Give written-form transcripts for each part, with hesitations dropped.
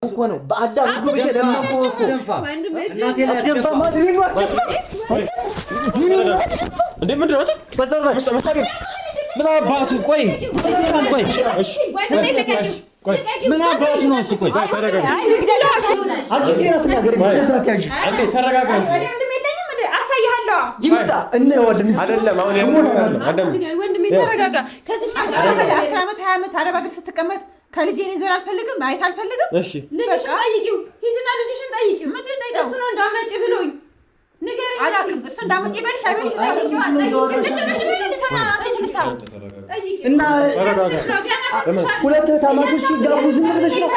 እኮ ነው በአዳም ሁሉ ቤት ለምንቆ ደንፋ እናቴ ላይ ደንፋ ማድረግ ነው እንዴ ምንድን ነው በዘርባ ምን አባቱ ቆይ እሺ ምን አባቱ ነው እሱ ቆይ ተረጋጋ አንቺ ጤና ተናገር ተረጋጋ አንዴ ተረጋጋ አሳይሃለሁ ይምጣ እንየዋለን አይደለም አሁን አይደለም ወንድሜ ተረጋጋ ከዚህ 10 ዓመት 20 ዓመት አረብ አገር ስትቀመጥ ከልጄ እኔ ዘር አልፈልግም ማየት አልፈልግም እሺ ልጅሽን ጠይቂው ሂጂና ልጅሽን ጠይቂው ምንድን ነው ጠይቂው እሱ ነው እንዳመጪ ብሎኝ ንገረኝ አላውቅም እሱ እንዳመጪ በልሽ አይበልሽ ጠይቂው እና ሁለት ታማቾች ሲጋቡ ዝም ብለሽ ነው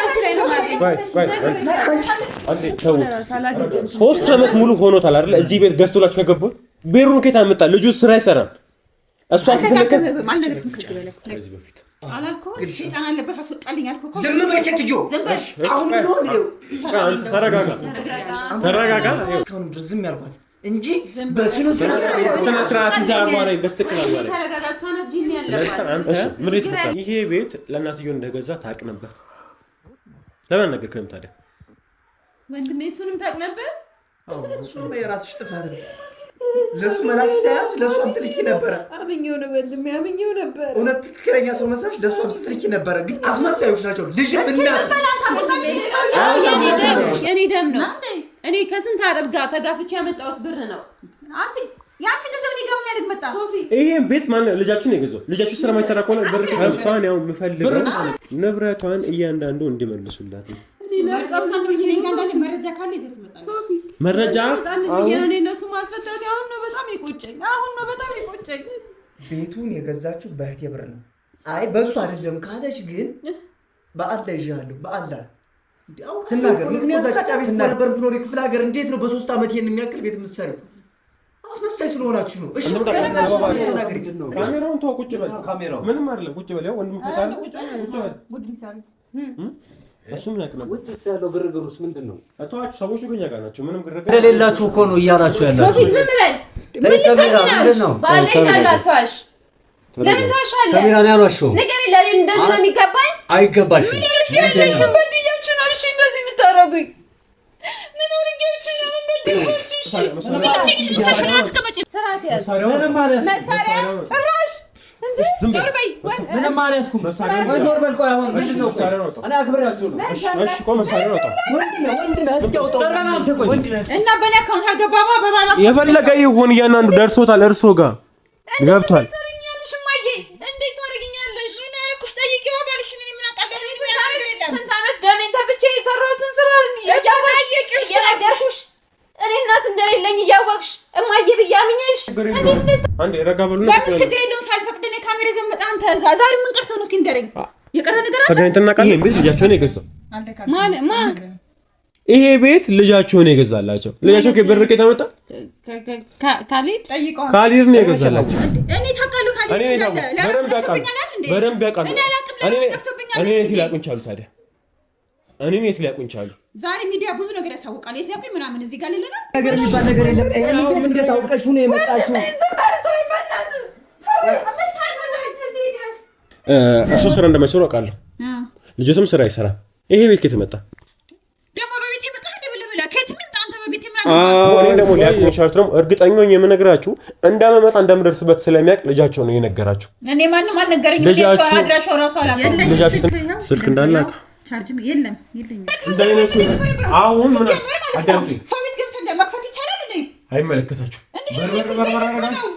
ሶስት ዓመት ሙሉ ሆኖታል አይደል እዚህ ቤት ገዝቶላችሁ ከገቡት ቤሩን ከታ መጣ ልጁ ስራ አይሰራም እሷ አስፈልከ ከዚህ በፊት አላልኩ ሸይጣን አለበት አስወጣልኝ አልኩ ዝም በይ ሴትዮ አሁን ነው ተረጋጋ እስካሁን ዝም ያልኳት እንጂ በስነ ስርዓት ይዛባራይ በስተክላው ላይ ተረጋጋ እሷና ጂኒ ያለባት ምሪት ይሄ ቤት ለእናትየው እንደገዛ ታቅ ነበር ለምን ነገርከም ታዲያ ወንድሜ እሱንም ታቅ ነበር እሱ ነው የራስሽ ጥፋት ነው ለሱ መላክ ሳያስ ለሱ አምጥልኪ ነበር አምኜው ነው ወንድሜ አምኜው ነበር እውነት ትክክለኛ ሰው መሳሽ ለሱ አምጥልኪ ነበር ግን አስመሳዮች ናቸው ልጅ እናት የኔ ደም ነው እኔ ከስንት አረብ ጋር ተጋፍቼ ያመጣሁት ብር ነው አንቺ ያቺ ገንዘብ ሊገም ያድግ መጣ ሶፊ ይሄን ቤት ማን ልጃችሁን የገዛው ልጃችሁ ስራ ማይሰራ ከሆነ ብር ከሷን ያው ምፈልገው ንብረቷን እያንዳንዱ እንዲመልሱላት ነው መረጃ ካለ ይዘት መጣ ሶፊ መረጃ አሁን የኔ ነው እሱ ማስፈታት አሁን ነው በጣም ይቆጨኝ ቤቱን የገዛችሁ በእህቴ ብር ነው አይ በሱ አይደለም ካለሽ ግን በአላ ይዣለሁ በአላ ተናገር ምክንያቱም ተናገር ብኖር ክፍለ ሀገር እንዴት ነው በ3 አመት ይሄን የሚያክል ቤት የምትሰሪው አስመሳይ ስለሆናችሁ ነው እሺ ተናገር ካሜራውን ተው ቁጭ በል ካሜራው ምንም አይደለም ቁጭ በል ያው ወንድም ከታለ ቁጭ በል ጉድ ይሳል እሱ ምን ያክል ውጭ ያለው ግርግሩስ ምንድነው አቷች ሰዎች ከኛ ጋር ናቸው ምንም ግርግር እንደሌላችሁ እኮ ነው እያላችሁ ያላችሁ ቶፊክ ዝም በል ምንድነው ባለሽ አላቷሽ ለምን ታሻለ ሰሚራን ያሏሽው ነገር ለኔ እንደዚህ ነው የሚገባኝ አይገባሽ ምን ይርሽያችሁ በድያችሁ ነው እሺ እንደዚህ የምታረጉኝ ምን ወርጌችሁ ነው እንደዚህ ስራት ያዝ መሳሪያ ጭራሽ ዞር በይ ምንም አልያዝኩም መሳሪያ ዞር በል ቆይ አሁን ምንድነው እኔ አክብራችሁ ነው እሺ ቆይ መሳሪያ ነው ወንድነህ እስኪ አውጣው እና በኔ አካውንት አልገባማ በባላ የፈለገ ይሁን እያንዳንዱ ደርሶታል እርሶ ጋር ገብቷል እንዴት ታደርጊኛለሽ እኔ ያልኩሽ ጠይቂው ባልሽ ምን አቃዳሪ ስንት አመት ደሜን ተፍቼ የሰራሁትን ስራ ያያየቅሽ የነገርኩሽ እኔ እናት እንደሌለኝ እያወቅሽ እማዬ ብያምኝሽ አንዴ ረጋ በሉ ለምን ችግር የለውም ሳልፈቅድ እኔ ካሜራ ዘመጣ አንተ ዛሬ ምን ቀርቶ ነው እስኪ ንገረኝ የቀረ ነገር አለ ተገናኝተና ቃል ይሄ ቤት ልጃቸውን የገዛው ማን ይሄ ቤት ልጃቸውን የገዛላቸው ልጃቸው ከበርቀ ተመጣ ካሊድ ነው የገዛላቸው እኔ ታውቃለሁ ካሊድ በደንብ ያውቃሉ እኔ የት ሊያውቁኝ ቻሉ ታዲያ እኔን የት ሊያውቁኝ ቻሉ ዛሬ ሚዲያ ብዙ ነገር ያሳውቃል የት ሊያውቁኝ ምናምን እዚህ ጋር ሌላ ነገር የሚባል ነገር የለም ይሄን ቤት እንዴት አውቀሽ ነው የመጣሽው እሱ ስራ እንደማይሰሩ አውቃለሁ ልጅቱም ስራ አይሰራም ይሄ ቤት ከየት መጣ ደግሞ በቤት ይመጣ እንደብለብላ ከየት መጣ አንተ በቤት እኔ ደግሞ ሊያውቁኝ ቻሉት ነው እርግጠኛ ነኝ የምነግራችሁ እንደማመጣ እንደምደርስበት ስለሚያውቅ ልጃቸው ነው የነገራችሁ እኔ ማንንም አልነገረኝም ልጅ አድራሻው ራሱ አላውቅም ልጃችሁ ስልክ እንዳላክ ቻርጅም የለም አሁን ምን አዳምጡኝ ሰው ቤት ገብተን መክፈት ይቻላል እንዴ አይመለከታችሁ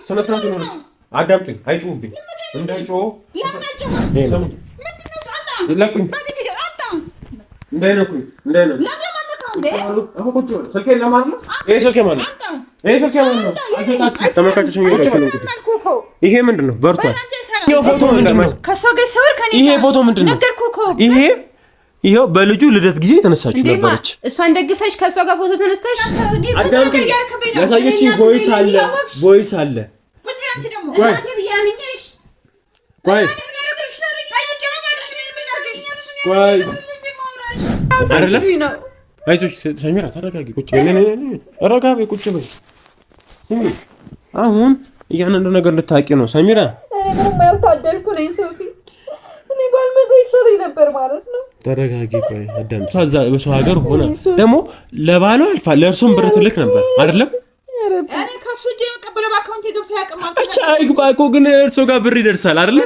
ስነ ስርዓት ነው አዳምጡኝ አይጩሁብኝ እንዳይጮህ ምንድነው ጫና ይላቁኝ እንዳይነኩኝ ስልኬ ለማን ነው ይሄ ስልኬ ማን ነው ተመልካቾች ይሄ ምንድን ነው በርቷል ይሄ ፎቶ ምንድን ነው ይሄ ፎቶ ምንድን ነው ይሄው በልጁ ልደት ጊዜ ተነሳችሁ ነበርች እሷን ደግፈሽ ከሷ ጋር ፎቶ ተነስተሽ ያሳየችኝ ቮይስ አለ ቁጭ ያንቺ ደግሞ አንተ ቢያምኝሽ ቆይ አይደለም አይዞሽ ሰሚራ ተረጋጊ ቁጭ ረጋቢ ቁጭ በይ አሁን እያንዳንዱ ነገር ልታቂ ነው ሰሚራ ምንም ያልታደልኩ ነኝ ሶፊ እኔ ባልመጣ ይሻለኝ ነበር ማለት ነው። ተረጋጊ። ቆይ አዳምጪ። በሰው ሀገር ሆነ ደግሞ ለባሏ አልፋ ለእርሱም ብር ትልክ ነበር አይደለም? እኔ ከሱ እጄ መቀበለው በአካውንቴ ገብቶ ያቀማል። አቻ አይግባ እኮ ግን እርሱ ጋር ብር ይደርሳል አይደለ?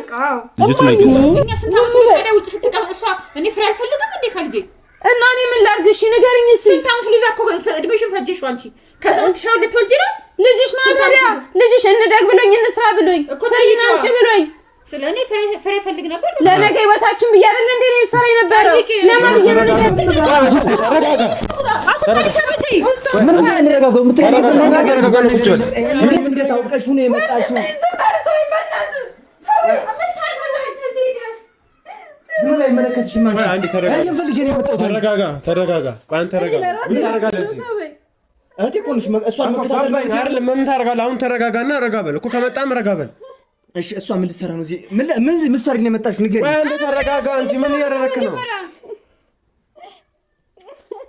ልጅቱ ላይ እኛ ስንት ዓመት ወደ ውጭ ስትቀመጥ እሷ እኔ ፍሬ አልፈልግም እንዴ ካልጄ እና እኔ ምን ላድርግሽ ንገሪኝ እስኪ። ስንት ዓመት ልጅ እኮ እድሜሽን ፈጀሽው አንቺ። ከዛ እንትሻው ልትወልጂ ነው ልጅሽ ነው ታዲያ። ልጅሽ እንደግ ብሎኝ እንስራ ብሎኝ እኮ ታይናንጭ ብሎኝ ስለኔ ፍሬ ፈልግ ነበር። ለነገ ህይወታችን ብዬ አይደል እንዴ ነው ሰራይ ነበር። ለማን ይረጋጋ ምን ማንረጋጋው ምትረጋጋው ነገር ቁጭ በል። እንዴት እንደታውቀሽ ነው የመጣሽው? ዝም ላይ መለከትሽ ማንቺ አንዴ ተረጋጋ። ተረጋጋ። ቆይ አንተ ተረጋጋ። ምን ታረጋለህ እዚህ? እህቴ እኮ ነሽ። እሷን መከታተል ማለት አይደለም። ምን ታረጋለህ? አሁን ተረጋጋና ረጋ በል እኮ ከመጣም ረጋ በል። እሺ እሷ ምን ልትሰራ ነው እዚህ? ምን ምሳሪ ነው የመጣሽው? ንገሪኝ። ቆይ አንዴ ተረጋጋ እንጂ ምን እያደረክ ነው?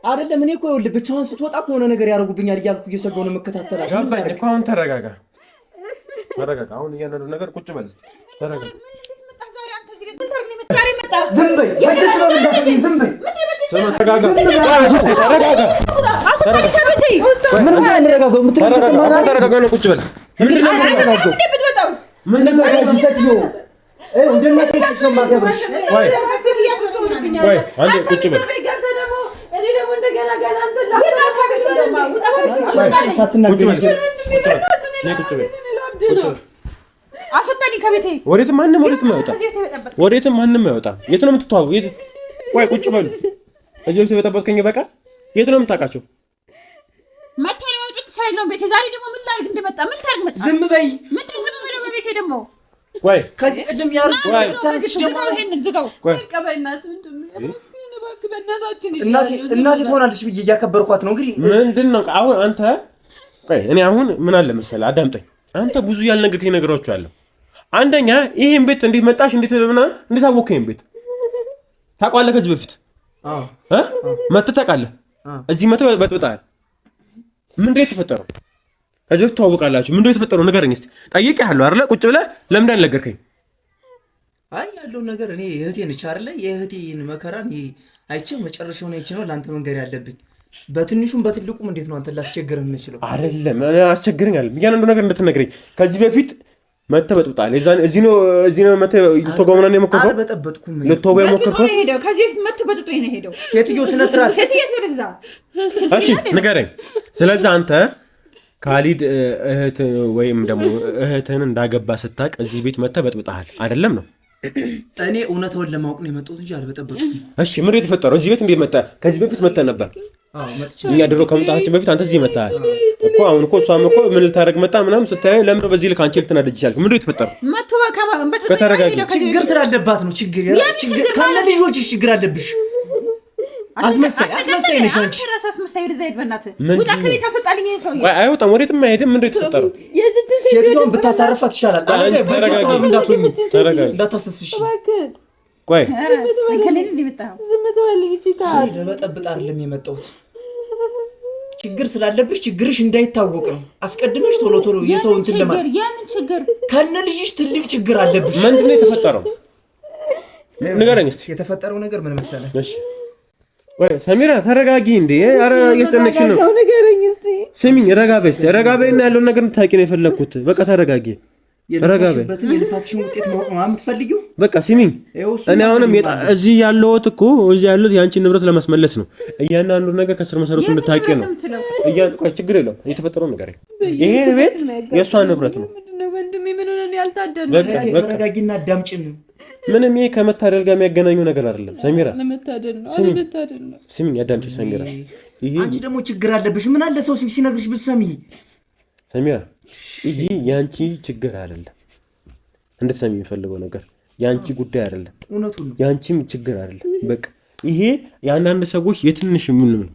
አይደለም እኔ እኮ ይኸውልህ ብቻዋን ስትወጣ ከሆነ ነገር ያደርጉብኛል እያልኩ እየሰጋሁ ነው የምከታተላት። አሁን ተረጋጋ። ተረጋጋ። አሁን እያንዳንዱ ነገር ቁጭ በል እስኪ ተረጋጋ። ዝም በይ። ዝም በይ። ተረጋጋ። ምን ማንረጋጋው ምትረጋጋው ማለት ተረጋጋ ነው። ቁጭ በል። ምንድን ነው የምትረጋጋው? ምን ተረጋጋ ስትዩ እንደማትጨሽ ነው ማገብርሽ። ቆይ አንዴ ቁጭ በል። እኔ ደግሞ እንደገና ገና አንተ ሳትናገሪ ቁጭ በል። አስወጣኝ ከቤቴ። ወዴትም ማንም አይወጣም። የት ነው የምትተዋወው? ቆይ ቁጭ በሉ። እዚህ ቤት የበጠበጥከኝ በቃ የት ነው የምታውቃቸው? መጥቶ ነው ወጥቶ ሳይለው ቤቴ። ዛሬ ደግሞ ምን ላድርግ እንደመጣ ምን ታርግ መጣ? ዝም በይ። ምንድን ነው ዝም በለው በቤቴ ደግሞ? ቆይ ከዚህ ቀደም ያርኩ ሳይሽ ደግሞ ይሄን ዝጋው። ቆይ ቀበይናት ምንድን ነው እባክህ በእናታችን እናቴ ትሆናለች ብዬ እያከበርኳት ነው። እንግዲህ ምንድን ነው አሁን አንተ? ቆይ እኔ አሁን ምን አለ መሰለህ አዳምጠኝ። አንተ ብዙ ያልነገርከኝ ነገሮች አሉ። አንደኛ ይሄን ቤት እንዴት መጣሽ? እንዴት አወቅከኝ? ይሄን ቤት ታውቀዋለህ? ከዚህ በፊት መተህ ታውቃለህ? እዚህ መተህ በጥብጣል። ምንድን ነው የተፈጠረው? ከዚህ በፊት ተዋወቃላችሁ። ምንድን ነው የተፈጠረው? ንገረኝ እስኪ። ጠይቄሃለሁ አይደለ? ቁጭ ብለህ ለምን አልነገርከኝ? አይ ያለው ነገር እኔ እህቴ ነች አይደለ? የእህቴን መከራን አይቼው መጨረሻውን አይቼ ነው ለአንተ መንገር ያለብኝ። በትንሹም በትልቁም እንዴት ነው አንተ ላስቸግርህ የምችለው? አይደለም እኔ አስቸግረኛል። እያንዳንዱ ነገር እንድትነግረኝ ከዚህ በፊት መተህ በጥብጣል። እዚህ ነው መተህ ልትወጋው ነው የሞከርከው? አልበጠበጥኩም። ልትወጋው የሞከርከው? ከዚህ በፊት መተህ በጥብጦ ነው ሄደው። ሴትዮ ስነ ስርዓት ሴትየት ወደዛ። እሺ ንገረኝ። ስለዚህ አንተ ካሊድ እህት ወይም ደግሞ እህትህን እንዳገባ ስታውቅ እዚህ ቤት መተህ በጥብጣል አይደለም ነው? እኔ እውነታውን ለማወቅ ነው የመጣሁት እንጂ አልበጠበጥኩም። እሺ ምንድን ነው የተፈጠረው? እዚህ ቤት እንዴት መጣህ? ከዚህ በፊት መተህ ነበር? እኛ ድሮ ከመምጣታችን በፊት አንተ እዚህ መጣህ እኮ። አሁን እኮ እሷም እኮ ምን ልታደርግ መጣ ምናምን ስታየው ለምን በዚህ ልክ አንቺ ልትናደጅ ይችላል? ምንድን ነው የተፈጠረው? ችግር ስላለባት ነው። ችግር ከነ ልጆችሽ ችግር አለብሽ። አስመሳይ ነሽ አንቺ። ራስ አስመሳይ ወደ ዘይድ በእናትህ ውጣ ከቤት አስወጣልኝ። ሰውዬ አይወጣም፣ ወዴትም አይሄድም። ምንድን ነው የተፈጠረው? ሴትዮዋን ብታሳርፋት ይሻላል። በጭሰባብ እንዳታሰስሽ። ቆይ ከሌለ ሊመጣው ዝም ትበልኝ። ለመጠብጥ አይደለም የመጣሁት። ችግር ስላለብሽ ችግርሽ እንዳይታወቅ ነው። አስቀድመሽ ቶሎ የሰው እንትን ለማለት የምን ችግር? ከነ ልጅሽ ትልቅ ችግር አለብሽ። ምንድን ነው የተፈጠረው? ንገረኝ እስኪ። የተፈጠረው ነገር ምን መሰለህ? እሺ ወይ ሰሚራ ተረጋጊ። እንዴ ኧረ እያስጨነቅሽ ነው። ንገረኝ እስኪ። ስሚኝ፣ ረጋ በይ እስኪ። ረጋ በይና ያለውን ነገር እንድታውቂ ነው የፈለኩት። በቃ ተረጋጊ። የለፋሽበትን የልፋትሽን ውጤት ማወቅ ነው የምትፈልጊው? በቃ ስሚኝ፣ እኔ አሁንም እዚህ ያለሁት የአንቺን ንብረት ለማስመለስ ነው። እያንዳንዱ ነገር ከስር መሰረቱ እንድታውቂ ነው። ቆይ ችግር የለውም። የተፈጠረውን ነገር ይሄ ቤት የእሷ ንብረት ነው። ተረጋጊና አዳምጪን። ምንም ይሄ ከመታደል ጋር የሚያገናኘው ነገር አይደለም ሰሚራ። ስሚኝ፣ አዳምጪኝ ሰሚራ። አንቺ ደግሞ ችግር አለብሽ። ምን አለ ሰው ሲነግርሽ ብትሰሚ ሰሚራ። ይሄ የአንቺ ችግር አይደለም። እንድትሰሚ የሚፈልገው ነገር የአንቺ ጉዳይ አይደለም። እውነቱን ነው። የአንቺም ችግር አይደለም። በቃ ይሄ የአንዳንድ ሰዎች የትንሽ ምንም ነው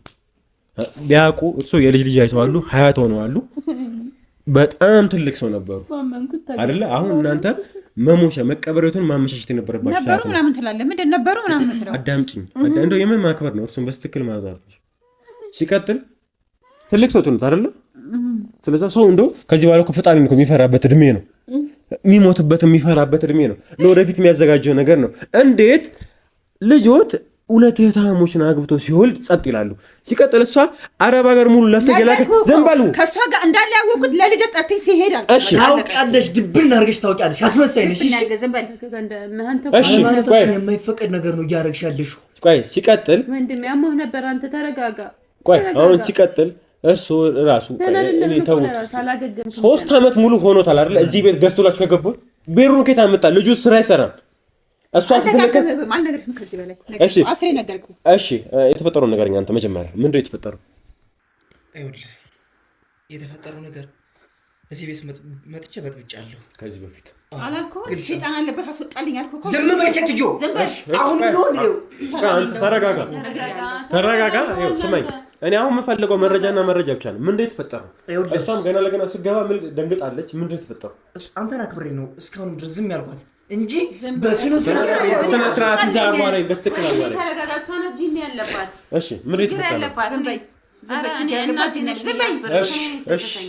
ቢያውቁ። እርሶ የልጅ ልጅ አይተዋሉ፣ ሀያት ሆነዋሉ። በጣም ትልቅ ሰው ነበሩ አይደለ? አሁን እናንተ መሞሻ መቀበሪያቱን ማመሻሸት የነበረባችሁ ሰዓት ነው። ምናምን ትላለህ። ምንድን ነበሩ ምናምን ትላለህ። አዳምጪኝ። እንደው የምን ማክበር ነው? እርሱን በስትክክል ማዛት ነው። ሲቀጥል ትልቅ ሰው ትሉት አይደለ? ስለዚህ ሰው እንደው ከዚህ በኋላ እኮ ፈጣሪ ነው የሚፈራበት እድሜ ነው። የሚሞትበት የሚፈራበት እድሜ ነው። ለወደፊት የሚያዘጋጀው ነገር ነው። እንዴት ልጆት ሁለት እህታሞችን አግብቶ ሲወልድ ጸጥ ይላሉ? ሲቀጥል እሷ አረብ ሀገር ሙሉ ለፍተ ገላከ ዘንባሉ ከሷ ጋር እንዳለ ያወቁት ለልደት ጠርተሽ ሲሄዳል። እሺ ታውቂያለሽ፣ ድብን አድርገሽ ታውቂያለሽ። አስመሳይ ነሽ። እሺ ቆይ የማይፈቀድ ነገር ነው እያደረግሽ ያለሽው። ቆይ ሲቀጥል ወንድም ያሞህ ነበር። አንተ ተረጋጋ። ቆይ አሁን ሲቀጥል እሱ ራሱ እኔ ተውት 3 ዓመት ሙሉ ሆኖታል አይደል? እዚህ ቤት ገዝቶላችሁ ከገቡት ቤሩን ከታ መጣ። ልጁ ስራ አይሰራም። እሷ ስትለከት አልነገርኩም ከዚህ በላይ እሺ አስሬ ነገርኩ። እሺ የተፈጠረው ነገር አንተ መጀመሪያ ምንድነው የተፈጠረው? አይወልህ የተፈጠረው ነገር እዚህ ቤት መጥቼ በጥብጫለሁ። ከዚህ በፊት አላልኩህ? ሸይጣን አለበት አስወጣልኝ አልኩህ እኮ። ዝም በይ ሴትዮ። አሁን ቢሆን አንተ ተረጋጋ፣ ተረጋጋ። ይኸው ስማኝ፣ እኔ አሁን የምፈልገው መረጃና መረጃ ብቻ ነው። ምንድነው የተፈጠረው? እሷም ገና ለገና ስገባ ምን ደንግጣለች። ምንድነው የተፈጠረው? አንተን አክብሬ ነው እስካሁን ድረስ ዝም ያልኳት እንጂ በስነ ስርዓት ይዛ አማራኝ በስተክል አማራኝ። ተረጋጋ። እሷ ነው ጂኒ ያለባት። እሺ ምንድነው የተፈጠረው? ዝም በይ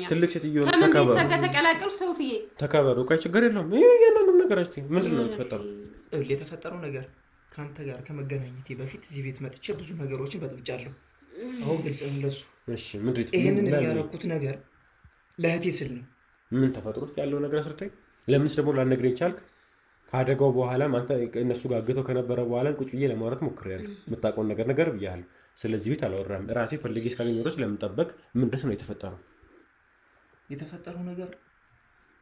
ትልቅ ሴትዮ ተከበሩ። ቆይ ችግር የለውም። ያንንም ነገር እስኪ ምንድን ነው የተፈጠረው? የተፈጠረው ነገር ከአንተ ጋር ከመገናኘቴ በፊት እዚህ ቤት መጥቼ ብዙ ነገሮችን በጥብጫለሁ። አሁን ግልጽ ነው ለሱ። ይህንን የሚያደርኩት ነገር ለእህቴ ስል ነው። ምን ተፈጥሮ ውስጥ ያለው ነገር አስርተኝ። ለምንስ ደግሞ ላልነግረኝ ቻልክ? ካደጋው በኋላም አንተ እነሱ ጋር አግተው ከነበረ በኋላ ቁጭ ብዬ ለማውራት ሞክሬያለሁ። የምታውቀውን ነገር ብያለሁ። ስለዚህ ቤት አላወራም። ራሴ ፈልጌ እስካገኘሁ ድረስ ለምንጠበቅ ምን ድረስ ነው የተፈጠረው? የተፈጠረው ነገር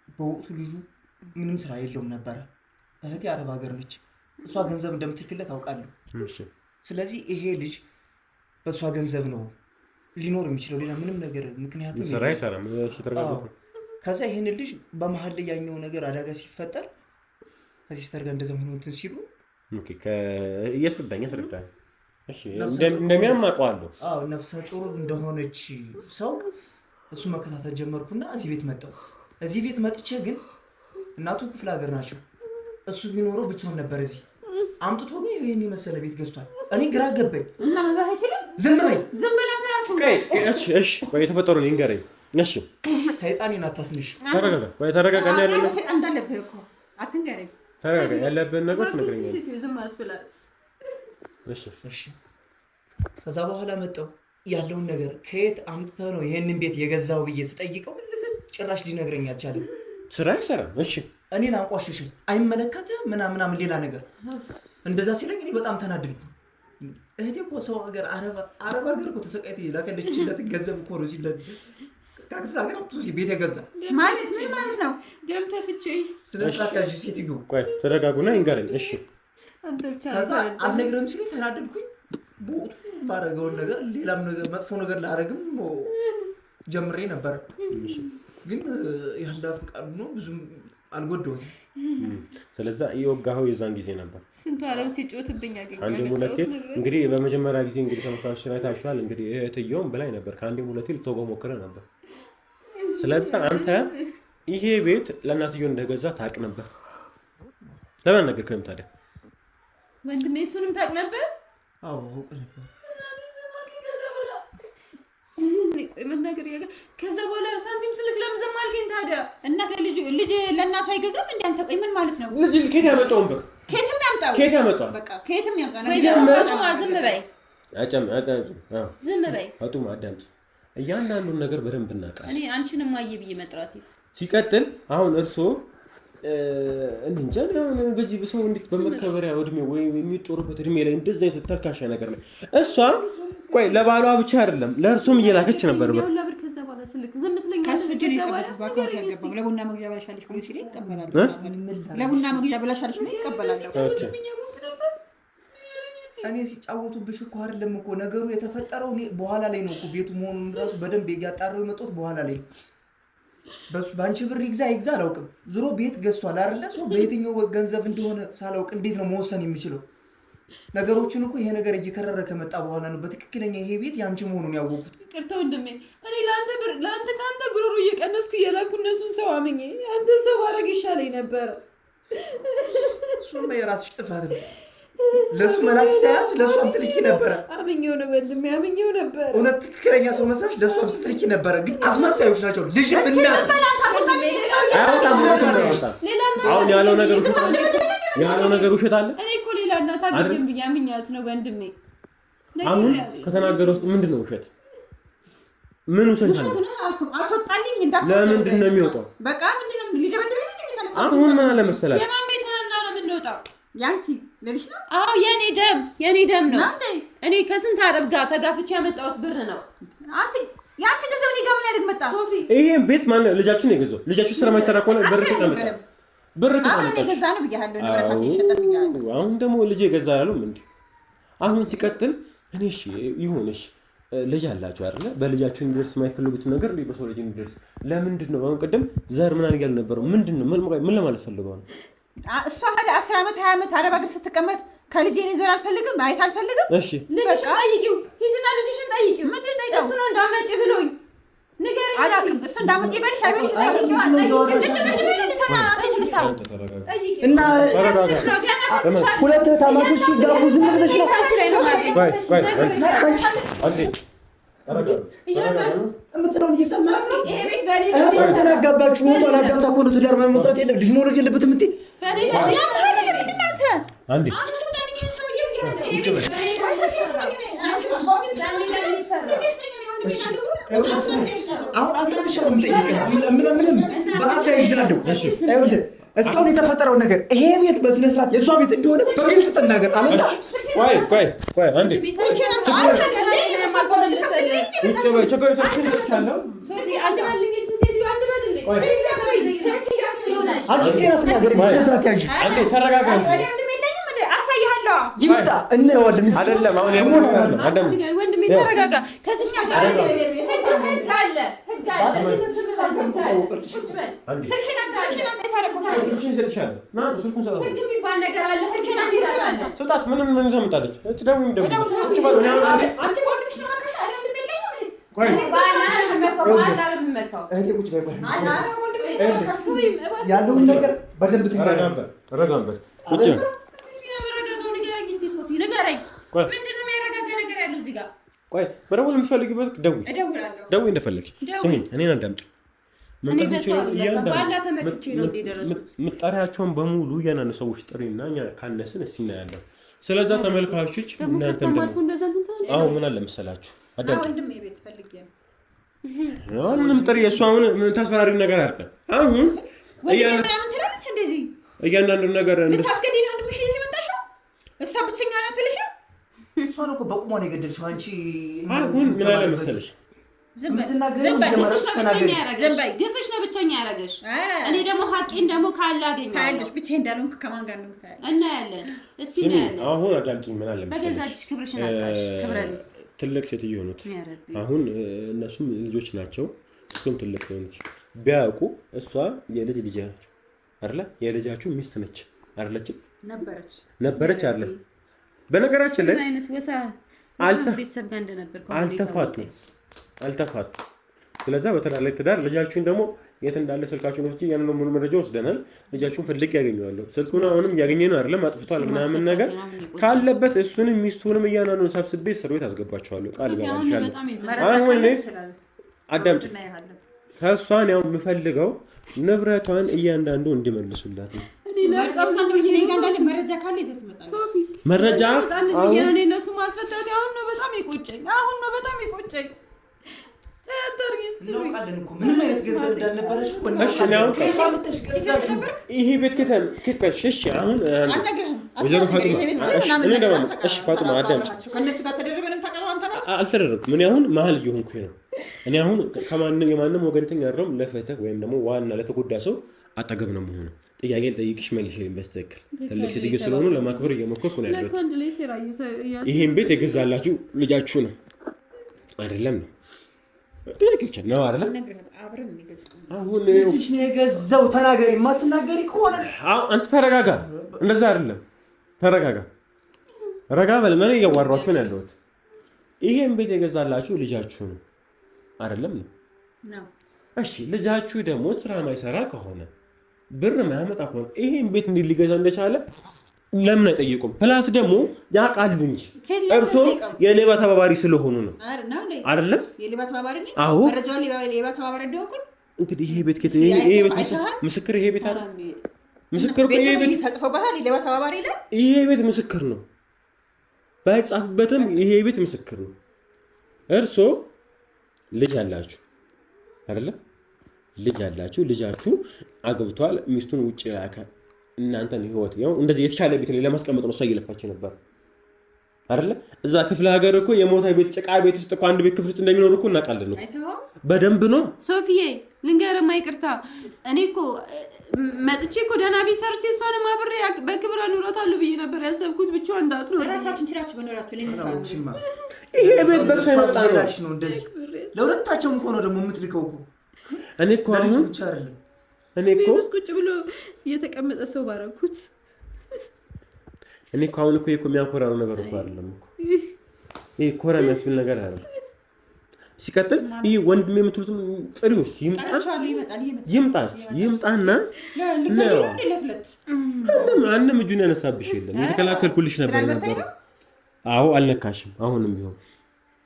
በወቅቱ ልጁ ምንም ስራ የለውም ነበረ። እህቴ አረብ ሀገር ነች። እሷ ገንዘብ እንደምትልክለት አውቃለሁ። ስለዚህ ይሄ ልጅ በእሷ ገንዘብ ነው ሊኖር የሚችለው፣ ሌላ ምንም ነገር ምክንያቱም ስራ አይሰራም። ከዛ ይህን ልጅ በመሀል ላይ ያኛው ነገር አደጋ ሲፈጠር ከሲስተር ጋር እንደዛ ሆኖ እንትን ሲሉ እያስረዳኝ እንደሚያማቀዋለሁ። ነፍሰ ጡር እንደሆነች ሰው እሱ መከታተል ጀመርኩና እዚህ ቤት መጣሁ። እዚህ ቤት መጥቼ ግን እናቱ ክፍለ ሀገር ናቸው። እሱ ቢኖረው ብቻውን ነበር። እዚህ አምጥቶ ግን ይሄን የመሰለ ቤት ገዝቷል። እኔ ግራ ገባኝ። እና ማዛህ አይችልም። ዝም በይ ዝም በላ ተራሱ። እሺ ቆይ የተፈጠረው ንገረኝ። እሺ ሰይጣኔን አታስነሽ። ተረጋጋ። ቆይ ተረጋጋ። እኔ ያለኝ ሰይጣን እንዳለብህ እኮ አትንገረኝ። ተረጋጋ። ያለብህን ነገር ትነግረኛለህ። ሴትዮ ዝም አስብላት። እሺ ከዛ በኋላ መጣሁ። ያለውን ነገር ከየት አምጥተህ ነው ይሄንን ቤት የገዛው ብዬ ስጠይቀው ጭራሽ ሊነግረኝ አልቻለም። ስራ አይሰራም። እሺ እኔን አንቋሽሽኝ አይመለከትህም ምናምን ሌላ ነገር እንደዛ ሲለኝ እኔ በጣም ተናድድኩ። እህቴ እኮ ሰው ሀገር አረብ ሀገር እኮ ተሰቃይተ የላከለችለት ገንዘብ እኮ ነው ሲለ ከክፍለ ሀገር አምጥቶ ቤት የገዛ ማለት ምን ማለት ነው? ደም ተፍቼ ስለ ስርዓት ያዥ ሴትዮ። ቆይ ተረጋጉና ይንገረኝ። እሺ አንተ ብቻ ከዛ አልነግረህም ሲለኝ ተናደድኩኝ። በወቅቱ ማረገውን ነገር ሌላም ነገር መጥፎ ነገር ላረግም ጀምሬ ነበር። ግን ያለ ፍቃዱ ነው ብዙም አልጎዳሁትም። ስለዛ የወጋኸው የዛን ጊዜ ነበር። ስንቱ አረብ ሲጮትብኝ ያገኛል። አንዴም ሁለቴ እንግዲህ በመጀመሪያ ጊዜ እንግዲህ ተመካክረን አይታችኋል። እንግዲህ እህትየውም በላይ ነበር። ከአንዴም ሁለቴ ልትወጋው ሞክረህ ነበር። ስለዛ አንተ ይሄ ቤት ለእናትየው እንደገዛ ታውቅ ነበር። ለምን ነገርከኝ ታዲያ? ወንድሜ እሱንም ታውቅ ነበር? አዎ አውቅ ነበር። ከዛ በኋላ ሳንቲም ስልክ ለምን ዝም አልከኝ ታዲያ? እና ልጅ ለእናቱ አይገዛም እንዴ? አንተ ቆይ ምን ማለት ነው? ልጅ ከየት ያመጣውን ብር ከየትም ያምጣው በቃ ከየትም ያምጣው ነው። ዝም በይ ዝም በይ አጡም አዳምጪ። እያንዳንዱን ነገር በደንብ እናውቃለን። እኔ አንቺንም ማየ ብዬ መጥራትስ ሲቀጥል አሁን እርሶ እንጃ ነው በዚህ ሰው እንዴት በመከበሪያ እድሜ ወይ የሚጦሩበት እድሜ ላይ እንደዚህ አይነት ተልካሻ ነገር ላይ እሷ ቆይ ለባሏ ብቻ አይደለም ለእርሱም እየላከች ነበር ብር ከዛ በኋላ ስልክ ዝም ትለኛለች። ከስፍጅን ይቀበል ባካው ያልገባው ለቡና መግዣ ብለሻለሽ ብሎ ሲል ይቀበላል። ለቡና መግዣ ብለሻለሽ ነው ይቀበላል። እኔ ሲጫወቱብሽ እኮ አይደለም እኮ ነገሩ የተፈጠረው እኔ በኋላ ላይ ነው እኮ ቤቱ መሆኑን ራሱ በደንብ ያጣራው የመጣሁት በኋላ ላይ ነው። በአንቺ ብር ይግዛ አላውቅም። ዞሮ ቤት ገዝቷል አይደለ? ሰው በየትኛው ገንዘብ እንደሆነ ሳላውቅ እንዴት ነው መወሰን የሚችለው? ነገሮችን እኮ ይሄ ነገር እየከረረ ከመጣ በኋላ ነው በትክክለኛ ይሄ ቤት ያንቺ መሆኑን ያወቁት። ይቅርታ ወንድሜ፣ እኔ ለአንተ ካንተ ጉሮሮ እየቀነስኩ እየላኩ እነሱን ሰው አምኜ አንተ ሰው ባረግ ይሻለኝ ነበር። እሱማ የራስሽ ጥፋት ነው። ለሱ መላክ ሳያንስ ለሷም ትልኪ ነበር። አምኜው ነው ወንድሜ አምኜው ነበር። እውነት ትክክለኛ ሰው መስራች ለሷም ስትልኪ ነበር። ግን አስመሳዮች ናቸው። ልጅ እናት አሁን ያለው ነገር ውሸት አለ። እኔ እኮ ሌላ እናት አገኘም ብዬ አምኛት ነው ወንድሜ። አሁን ከተናገረው ውስጥ ምንድነው ውሸት? ምን ውሸት አለ? አስወጣልኝ ለምንድን ነው የሚወጣው? በቃ ምንድነው ሊደበደበኝ ነው የተነሳው? አሁን ምን አለ መሰላችሁ? የማን ቤት ሆነና ነው የምንወጣው? ያንቺ ለልሽ ነው? አዎ የኔ ደም ነው። እኔ ከስንት አረብ ጋር ተጋፍቼ ያመጣሁት ብር ነው። ያንቺ ገንዘብ እኔ ጋር ምን ያደርግ መጣ? ይሄን ቤት ማን ልጃችሁ ነው የገዛው? ልጃችሁ ስራ ማይሰራ ከሆነ ብር ከተመጣ አሁን የገዛ ነው ብያለሁ። ንብረታችን ይሸጣል ብያለሁ። አሁን ደግሞ ልጅ የገዛ ያለው እንዴ? አሁን ሲቀጥል እኔ እሺ ይሁንሽ ልጅ አላችሁ አይደለ? በልጃችሁ እንዲደርስ የማይፈልጉት ነገር በሰው ልጅ እንዲደርስ ለምንድን ነው? አሁን ቀደም ዘር ምናምን እያሉ ነበረው። ምንድን ነው ምን ለማለት ፈልገው ነው? እሷ ታዲያ 10 ዓመት 20 ዓመት አረብ ሀገር ስትቀመጥ ከልጄ እኔ ዘር አልፈልግም ማየት አልፈልግም። እሺ ልጅሽን ጠይቂው፣ ሂጂና ልጅሽን ጠይቂው። ምንድን ጠይቀው? እሱ ነው እንዳመጪ ብሎኝ ንገረኝ። አላውቅም እሱ እንዳመጪ ይበልሽ አይበልሽ ጠይቂው። እና ሁለት ታማቾች ሲጋቡ ዝም ብለሽ ነው የምትለውን እየሰማህ ነው? እህቷን አጋባችሁ። እህቷን አጋብታ እኮ ነው ትዳር መመስረት የለም ልጅ መውለድ የለበትም የምትይ አንዴ አሁን አንተ ብቻ ነው የምጠይቀው። ምንም በአላ ይችላልው። እስካሁን የተፈጠረው ነገር ይሄ ቤት በስነ ስርዓት የእሷ ቤት እንደሆነ በግልጽ ተናገር። አለዛ ቆይ አንዴ አንቺ ጤና ተናገር። ስነስርዓት ያዥ። አንዴ ተረጋጋ። አሳይሃለሁ። ይምጣ እናየዋለን። አይደለም አሁን ወንድሜ ተረጋጋ። ከዚህ ያለውን ነገር በደንብ ትንገረኝ። ቆይ በደውል የምትፈልጊበት ደውይ እንደፈለግሽ ስሙኝ። እኔን አዳምጪ። ምጣሪያቸውን በሙሉ እያንዳንዱ ሰዎች ጥሪና እኛ ካነስን እስኪ እናያለን። ስለዛ ተመልካቾች እናንተም ደግሞ አሁን ምን አለ መሰላችሁ አዳምጪ። ምንም ጥሪ እሱ አሁን ታስፈራሪው ነገር አለ። አሁን እያንዳንዱ ነገር እሷ ብቸኛ ናት ብለሽ ነው? እሷን እኮ በቁሟ ነው የገደልሽው አንቺ። አሁን ምን አለ መሰለሽ ግፍሽ ነው ብቸኛ ያደረገሽ። እኔ ደግሞ ሀቄን ደግሞ ካላገኘሁ ብቻዬን እንዳልሆንኩ ከማን ጋር ነው እናያለን። እስቲ እናያለን። አሁን አዳምጪኝ። ምን አለ በገዛችሽ ክብርሽን አጣሽ። ክብረልስ ትልቅ ሴትዮ ሆኑት። አሁን እነሱም ልጆች ናቸው። እሱም ትልቅ ሆኑት። ቢያውቁ እሷ የልጅ ልጅ አይደለ? የልጃችሁ ሚስት ነች አይደለችም? ነበረች አይደለም? በነገራችን ላይ አልተፋቱ። ስለዛ በተዳለ ትዳር ልጃችሁን ደግሞ የት እንዳለ ስልካችሁን ወስጂ ያንን ሙሉ መረጃ ወስደናል። ልጃችሁን ፈልግ ያገኘዋለሁ። ስልኩን አሁንም ያገኘ ነው አይደለም? አጥፍቷል ምናምን ነገር ካለበት እሱንም ሚስቱንም እያናኑን ሰብስቤ እስር ቤት አስገባቸዋለሁ። ቃል ገባልሻለሁ። አሁን አዳምጪ። ከእሷን ያው የምፈልገው ንብረቷን እያንዳንዱ እንዲመልሱላት ነው። መረጃ እነሱ ማስፈታት አሁን ነው በጣም የቆጨኝ። ምንም አይነት ገንዘብ እንዳልነበረሽ ይሄ ቤት ከተሽ አሁን ወይዘሮ ፋጡማ አዳምጪ። አልተደረኩም። እኔ አሁን መሀል እየሆንኩኝ ነው። እኔ አሁን የማንም ወገንተኛ አይደለም። ለፍትህ ወይም ደግሞ ዋና ለተጎዳ ሰው አጠገብ ነው የምሆነው። ጥያቄ ጠይቅሽ መልሽልኝ በስተክል ትልቅ ሴትዮ ስለሆኑ ለማክበር እየሞከርኩ ነው ያለሁት። ይሄን ቤት የገዛላችሁ ልጃችሁ ነው አይደለም? ነው ጥያቄዎች ነው አይደለም? አሁን ልጅሽ ነው የገዛው። ተናገሪ። የማትናገሪ ከሆነ አንተ ተረጋጋ። እንደዛ አይደለም። ተረጋጋ፣ ረጋ በል። ምን እያዋራችሁ ነው ያለሁት? ይሄን ቤት የገዛላችሁ ልጃችሁ ነው አይደለም? ነው። እሺ ልጃችሁ ደግሞ ስራ ማይሰራ ከሆነ ብር ማያመጣ ከሆነ ይሄን ቤት እንዴት ሊገዛ እንደቻለ ለምን አይጠይቁም? ፕላስ ደግሞ ያውቃሉ እንጂ እርሶ የሌባ ተባባሪ ስለሆኑ ነው አይደለም? የሌባ ተባባሪ ነኝ። አዎ መረጃው የሌባ ተባባሪ እንደሆንኩ እንግዲህ ይሄ ቤት ምስክር ይሄ ቤት አይደል? ምስክር እኮ ይሄ ቤት ተጽፎበታል። የሌባ ተባባሪ ይላል። ይሄ ቤት ምስክር ነው። ባይጻፍበትም ይሄ ቤት ምስክር ነው። እርሶ ልጅ አላችሁ አይደለ? ልጅ አላችሁ። ልጃችሁ አግብቷል። ሚስቱን ውጭ ላከ። እናንተን ህይወት ያው እንደዚህ የተሻለ ቤት ላይ ለማስቀመጥ ነው እሷ እየለፋች ነበር አይደለ? እዛ ክፍለ ሀገር እኮ የሞታ ቤት ጭቃ ቤት ውስጥ እኮ አንድ ቤት ክፍል ውስጥ እንደሚኖር እኮ እናውቃለን ነው። በደንብ ነው። ሶፊዬ ልንገርማ፣ ይቅርታ እኔ እኮ መጥቼ እኮ ደህና ቤት ሰርቼ እሷንም አብሬ በክብር አኑራታለሁ ብዬ ነበር ያሰብኩት። ብቻ እንዳትሉ ራሳችሁን ችላችሁ በኖራችሁ ላይ ይሄ ቤት በእሷ የመጣ ነው። እንደዚህ ለሁለታቸውም እኮ ነው ደግሞ የምትልከው እኮ። እኔ እኮ አሁን ብቻ አይደለም እኔ እኮ ቁጭ ብሎ እየተቀመጠ ሰው ባረኩት። እኔ እኮ አሁን እኮ የሚያኮራ ነው ነገር እኮ አይደለም እኮ ይሄ ኮራ የሚያስብል ነገር አይደለም። ሲቀጥል ይሄ ወንድም የምትሉትም ጥሪዎች ይምጣና አንድም እጁን ያነሳብሽ የለም። የተከላከልኩልሽ ነበር። አዎ አልነካሽም። አሁንም ቢሆን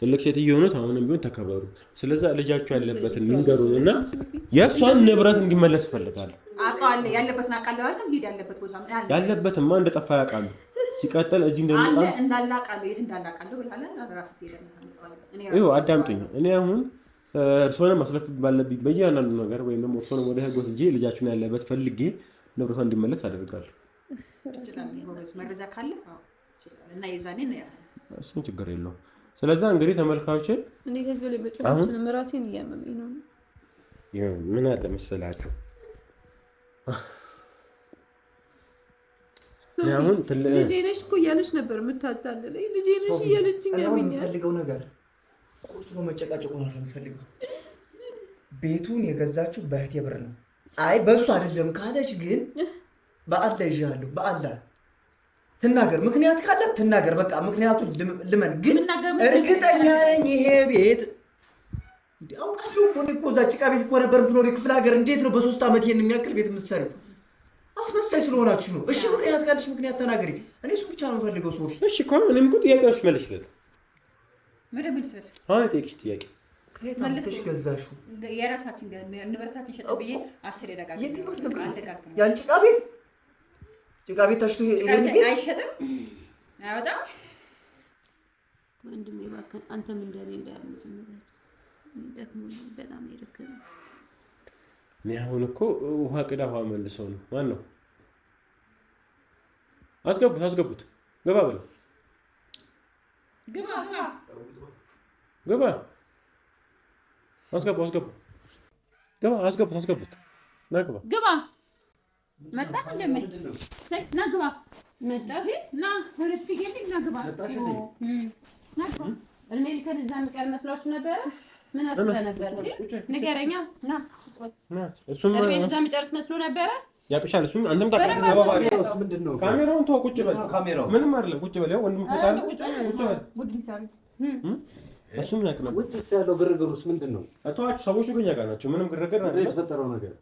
ትልቅ ሴት እየሆኑት አሁንም ቢሆን ተከበሩ። ስለዛ ልጃችሁ ያለበትን ንገሩንና የእሷን ንብረት እንዲመለስ እፈልጋለሁ። ያለበትማ እንደጠፋ ያውቃሉ። ሲቀጥል እዚህ እንደመጣ ይኸው አዳምጡኝ። እኔ አሁን እርሶንም ማስለፍ ባለብኝ በእያንዳንዱ ነገር ወይም ደግሞ እርሶንም ወደ ህግ ወስጄ ልጃችሁን ያለበት ፈልጌ ንብረቷ እንዲመለስ አደርጋለሁ። እሱን ችግር የለውም። ስለዛ እንግዲህ ተመልካቾች እኔ ከዚህ በላይ በጭራሽ ራሴን እያመመኝ ነው። ምን አለ መሰላችሁ አሁን ልጄ ነሽ እኮ እያለች ነበር የምታታልለኝ። ልጄ ነሽ እያለችኝ የምፈልገው ነገር ቁጭ ብሎ መጨቃጨቁ ነው የምፈልገው። ቤቱን የገዛችሁ በእህቴ ብር ነው። አይ በእሱ አይደለም ካለች ግን በአላህ ይዣለሁ። በአላህ ትናገር፣ ምክንያት ካላት ትናገር። በቃ ምክንያቱን ልመን። ግን እርግጠኛ ነኝ ይሄ ቤት አውቃለሁ እኮ እዛ ጭቃ ቤት እኮ ነበር ብሎ የክፍለ ሀገር እንዴት ነው በ3 ዓመት ይሄን የሚያክል ቤት የምትሰሪው? አስመሳይ ስለሆናችሁ ነው። እሺ ምክንያት ካለሽ ምክንያት ተናገሪ። እኔ እሱ ብቻ ነው ፈልገው ሶፊ። እሺ እኮ እኔም እኮ ጥያቄዎች መልሽለት። መደብልሰት አሁን ጥያቄሽ ጥያቄ መልሰሽ ገዛሹ የራሳችን ንብረታችን ሸጠ ብዬ 10 ደጋግሞ አልደጋግሞ ያን ጭቃ ቤት ታሽቶ አይሸጥም አይወጣም። ወንድሜ እባክህ አንተም እንደኔ እንዳያምጥ በጣም ይርክም። እኔ አሁን እኮ ውሃ ቅዳ ውሃ መልሰው ነው። ማን ነው? አስገቡት። ገባ በለው። ገባ አስገቡት። ና ግባ። መጣ እንደምን ና ግባ። መጣ ና ወርት ይገኝ ና ግባ። እኔ ከዛ ምቀር መስሏችሁ ነበር? ምን አስበህ ነበር? ንገረኛ ና እሱም እዛ መጨረስ መስሎ ነበር። ያቅሻል። እሱም አንተም ታቀባባሪ ነው። ምንድነው? ካሜራውን ተው፣ ቁጭ በል። ምንም አይደለም፣ ቁጭ በል። ያው ወንድም ካለ ቁጭ በል። እሱም ያቅነው። ውጭ ያለው ግርግሩስ ምንድነው? አቷች ሰዎቹ ከኛ ጋር ናቸው። ምንም ግርግር አይደለም።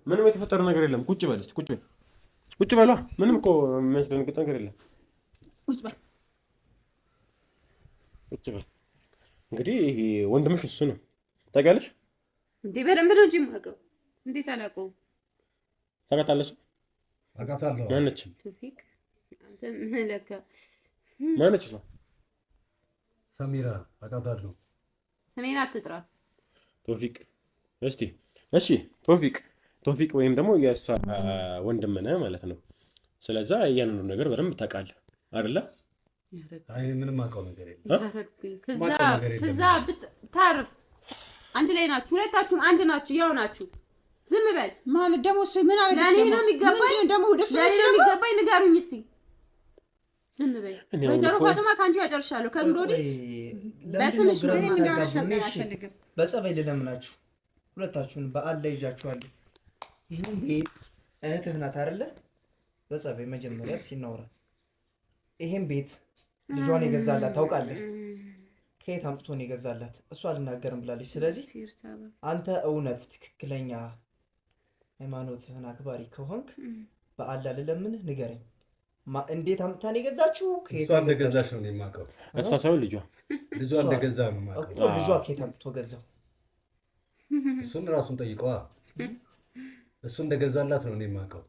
ምንም የተፈጠረ ነገር የለም። ቁጭ በል። እስቲ ቁጭ በል። ምንም እኮ የሚያስደንግጥ ነገር የለም። ቁጭ በል። እንግዲህ ይሄ ወንድምሽ እሱ ነው። ታውቂያለሽ እንዴ? በደንብ ነው እንጂ የማውቀው። እንዴት አላውቀውም? ታውቃታለሽ? አውቃታለሁ። ማነች? ቶፊቅ። አንተ መለካ ማነች? ነው ሰሚራ። አውቃታለሁ። ስሜን አትጥራ። ቶፊቅ። እሺ ቶፊቅ ወይም ደግሞ የእሷ ወንድም ነህ ማለት ነው። ስለዛ ያንኑ ነገር በደንብ ታውቃለህ አይደለ? አይ ምንም አውቀው ነገር የለም። ከዛ ብታርፍ አንድ ላይ ናችሁ፣ ሁለታችሁም አንድ ናችሁ፣ ያው ናችሁ። ዝም በል ማለት ደግሞ እሱ ምን አለ? ለኔ ነው የሚገባኝ፣ ንገሩኝ እስቲ። ዝም በል ወይዘሮ ፋጡማ፣ ከአንቺ ያጨርሻለሁ። ከእንግዲህ በስምሽ ምንም እንዳልፈልግም በጸባይ ልለምናችሁ ሁለታችሁን በአል ላይ ይዣችኋለሁ። ይሄን ቤት እህትህ ናት አይደለ? በጸባይ መጀመሪያ ሲናወራ ይሄን ቤት ልጇን የገዛላት ታውቃለህ? ከየት አምጥቶ ነው የገዛላት? እሷ አልናገርም ብላለች። ስለዚህ አንተ እውነት ትክክለኛ ሃይማኖትህን አክባሪ ከሆንክ በአላህ ልለምንህ ንገረኝ። እንዴት አምጥታ ነው የገዛችው? እሷ እንደገዛች ነው የማውቀው። እሷ ሳይሆን ልጇ እንደገዛ ነው የማውቀው። ልጇ ከየት አምጥቶ ገዛው? እሱን ራሱን ጠይቀዋ። እሱ እንደገዛላት ነው የማውቀው።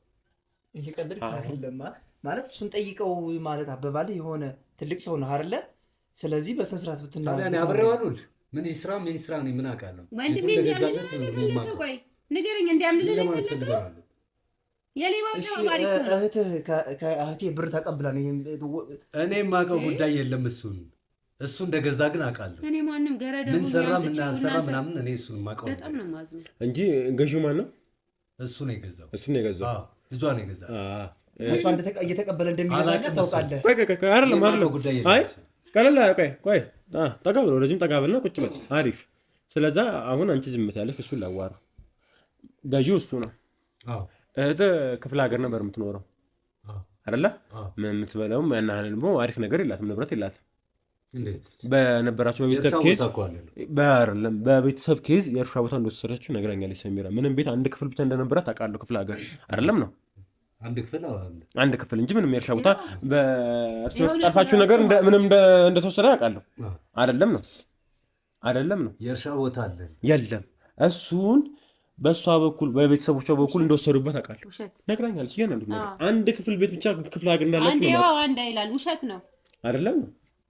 እየቀለድክ አይደለም ማለት እሱን ጠይቀው ማለት አበባል የሆነ ትልቅ ሰው ነው አይደለ? ስለዚህ በስነ ስርዓት ብትናገር ታዲያ አብሬው አሉል ምን ይስራ ነው ምን አውቃለሁ። ወንድሜ እንደገዛለት ነው የፈለከው? ቆይ ንገረኝ። እንዲያምልልህ ነው የፈለከው? የሌባው ተባባሪ ነው። ከእህቴ ብር ተቀብላ ነው። እኔ የማውቀው ጉዳይ የለም። እሱ እንደገዛ ግን አውቃለሁ። እኔ ማንም ገረደ ምን ሰራ ምን አልሰራ ምናምን እኔ እሱን የማውቀው በጣም ነው የማዝነው እንጂ ገዢው ማን ነው? እሱ ነው የገዛው። እሱ ነው የገዛው። አዎ ልጇ ነው የገዛው። እሷ እየተቀበለ እንደሚገዛላት ታውቃለህ። ቆይ አይደለም ጉዳይ አይ ቀለላ ቆይ ጠጋ ብሎ ረጅም ጠጋ ብልና ቁጭ በል አሪፍ። ስለዛ አሁን አንቺ ዝም ትያለሽ፣ እሱን ላዋራ። ገዢው እሱ ነው። አዎ እህት ክፍለ ሀገር ነበር የምትኖረው አይደለ? የምትበላውም ያን ያህል ደግሞ አሪፍ ነገር የላትም፣ ንብረት የላትም። እንዴት በነበራቸው በቤተሰብ ኬዝ የእርሻ ቦታ እንደወሰደችው ነግራኛለች ሰሚራ። ምንም ቤት አንድ ክፍል ብቻ እንደነበራት ታውቃለሁ። ክፍለ ሀገር አይደለም ነው አንድ ክፍል እንጂ ምንም የእርሻ ቦታ በእርስ በርስ ጠልፋችሁ ነገር ምንም እንደተወሰደ አውቃለሁ። አይደለም ነው የእርሻ ቦታ አለን የለም። እሱን በእሷ በኩል በቤተሰቦቿ በኩል እንደወሰዱበት አውቃለሁ። ነግራኛለች። አንድ ክፍል ቤት ብቻ ክፍለ ሀገር እንዳላችሁ ነው። አንድ ይላል። ውሸት ነው አይደለም ነው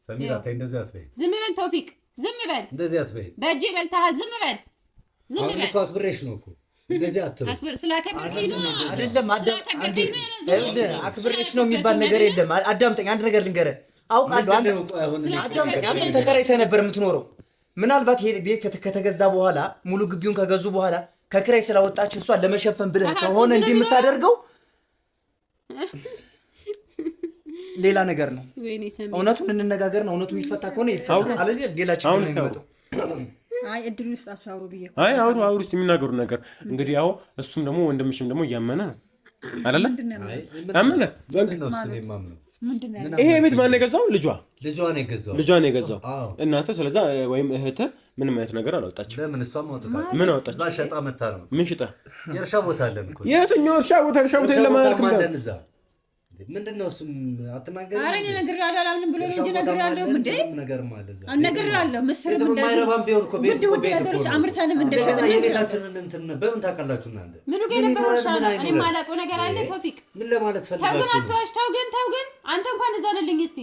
ሰሚራ ተይ እንደዚህ አትበይ። ዝም በል ተውፊቅ፣ ዝም በል። እንደዚህ አትበይ። በእጄ በልተሃል። ዝም በል፣ ዝም በል። አሁን አክብሬሽ ነው እኮ እንደዚህ አትበይ። ስላከበርከኝ ነው አይደለም። አክብሬሽ ነው የሚባል ነገር የለም። አዳምጠኝ፣ አንድ ነገር ልንገርህ። አውቃለሁ አንተ ተከራይተህ ነበር የምትኖረው። ምናልባት ይሄ ቤት ከተገዛ በኋላ ሙሉ ግቢውን ከገዙ በኋላ ከክራይ ስላወጣች እሷን ለመሸፈን ብለህ ከሆነ እንዲህ የምታደርገው ሌላ ነገር ነው። እውነቱን እንነጋገር ነው። እውነቱ የሚፈታ ከሆነ ይፈታ አይደል? ሌላ ችግር ነው የሚመጣው። አይ እድሉ ይስጣሱ አውሩ ብዬ አይ አውሩ እስኪ የሚናገሩ ነገር እንግዲህ ያው እሱም ደግሞ ወንድምሽም ደግሞ እያመነ ነው አይደለ? አመነ ይሄ ቤት ማን የገዛው? ልጇ ነው የገዛው። እናንተ ስለዛ ወይም እህት ምንም አይነት ነገር አላወጣችም። ለምን እሷም አወጣች? ምን አወጣች? እዛ ሸጣ መታ ነው። ምን ሽጣ? የእርሻ ቦታ አለን እኮ። የትኛው እርሻ ቦታ ለማለት ነው? ምንድነው እሱም አትናገር። አረ እኔ ነግሬሃለሁ አላምንም ብሎ እንጂ ነግሬሃለሁ። እንዴ ነገር ማለት ነው ነግሬሃለሁ። ምስርም እንደማይረባም ቢሆን እኮ ቤት እኮ ቤት እኮ አምርተንም እንደሸጠ ቤታችንን እንትን በምን ታውቃላችሁ እናንተ? ምኑ ጋር ነበር ሻለ? እኔ ማላውቀው ነገር አለ ተውፊቅ። ምን ለማለት ፈልጋችሁ? ተው ግን አትዋሽ። ተው ግን አንተ እንኳን እዛ ነልኝ እስቲ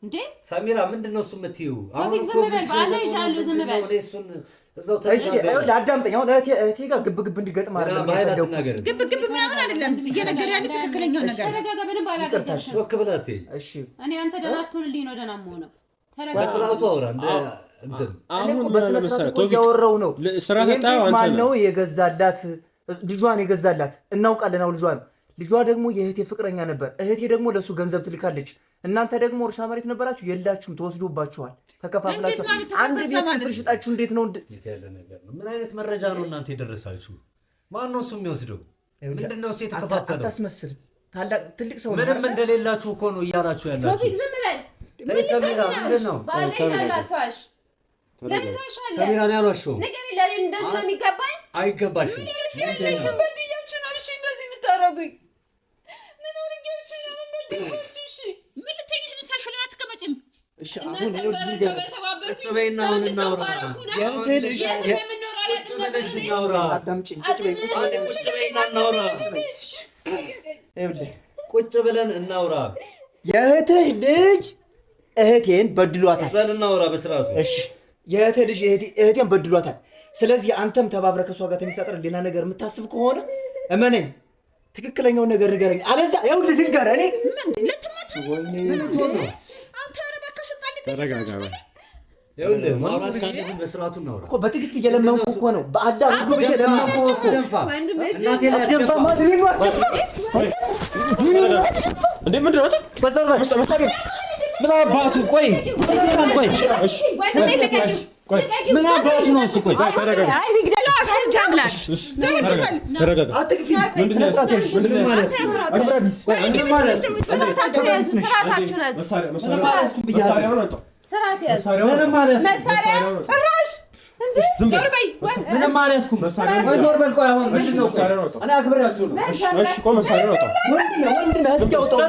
እንዴ ሳሚራ ምንድነው እሱ የምትይው? አሁን ዝም በል ባለ ይሻሉ ዝም በል። እሱን እዛው አዳምጠኝ። አሁን እህቴ ጋር ግብ እንዲገጥም አይደለም ግብ ምናምን አይደለም እየነገር ያለ ትክክለኛው ነገር። ተረጋጋ። በደንብ አላውቅም። ጮክ ብላት። እሺ እኔ አንተ ደህና ስትሆንልኝ ነው ደህና የምሆነው። ተረጋጋ። በስርዓቱ አውራ እንደ እንትን አሁን በስነ ስርዓቱ ያወራው ነው። ስራ ተጣው አንተ ማን ነው የገዛላት? ልጇን የገዛላት እናውቃለን። አሁን ልጇ ደግሞ የእህቴ ፍቅረኛ ነበር። እህቴ ደግሞ ለሱ ገንዘብ ትልካለች። እናንተ ደግሞ እርሻ መሬት ነበራችሁ የላችሁም፣ ተወስዶባችኋል፣ ተከፋፍላችኋል። አንድ ቤት ክፍል ሽጣችሁ እንዴት ነው ያለ ነገር ነው? ምን አይነት መረጃ ነው እናንተ የደረሳችሁ? ማን ነው እሱ የሚወስደው? ምንድነው እሱ የተከፋፈለው? አታስመስል። ትልቅ ሰው ነው። ምንም እንደሌላችሁ እኮ ነው እያላችሁ ያላችሁ። ቶፊቅ ዝም በል። ሰሚራ ምንድን ነው? ባለሻላቷሽ ለምን ትዋሻለህ? ሰሚራ ነው ያሏቸው። ንገሪ። ለኔ እንደዚህ ነው የሚገባኝ? አይገባሽም። ምን ይልሽልሽም በድያችሁ ነው? እሺ እንደዚህ የምታረጉኝ ምን አድርጌያችሁ ነው? እንደዚህ እሺ ምን ልትይኝ ምሳሽ ላይ አትቀመጭም? እሺ አሁን ቁጭ በይና አሁን እናውራ። ቁጭ ብለን እናውራ። የእህትህ ልጅ እህቴን በድሏታል። በል እናውራ በስርዓቱ። እሺ የእህትህ ልጅ እህቴን በድሏታል። ስለዚህ አንተም ተባብረህ ከእሷ ጋር ተሚስጣጥር ሌላ ነገር የምታስብ ከሆነ እመነኝ፣ ትክክለኛውን ነገር ንገረኝ። አለዛ ይኸውልህ ልንገርህ እኔ ተረጋጋ። ይኸውልህ ማውራት ካለብን በስርዓቱ እናውራ እኮ። በትዕግስት እየለመንኩ እኮ ነው። በአዳም ሁሉ ቤት ለመንኩ እኮ። እናቴ ላይ ደንፋ ማድረግ ነው። እንዴ ምንድን ነው? ምን አባቱ ቆይ ምን አባቱ ነው እሱ? ቆይ ተረጋጋ። ተረጋጋ። አትግፊ። ስነ ስርዓት ያዥ። ምንድን ማለት ክብረ ቢስ ስርዓት ያዝ። መሳሪያ ጭራሽ እንዴ ዞር በይ። ምንም አልያዝኩም። ዞር በል። ቆይ አሁን ምንድን ነው? እኔ አክብሬያችሁ ነው። እሺ ቆይ መሳሪያ ነው። ወንድ ነህ እስኪ አውጣው።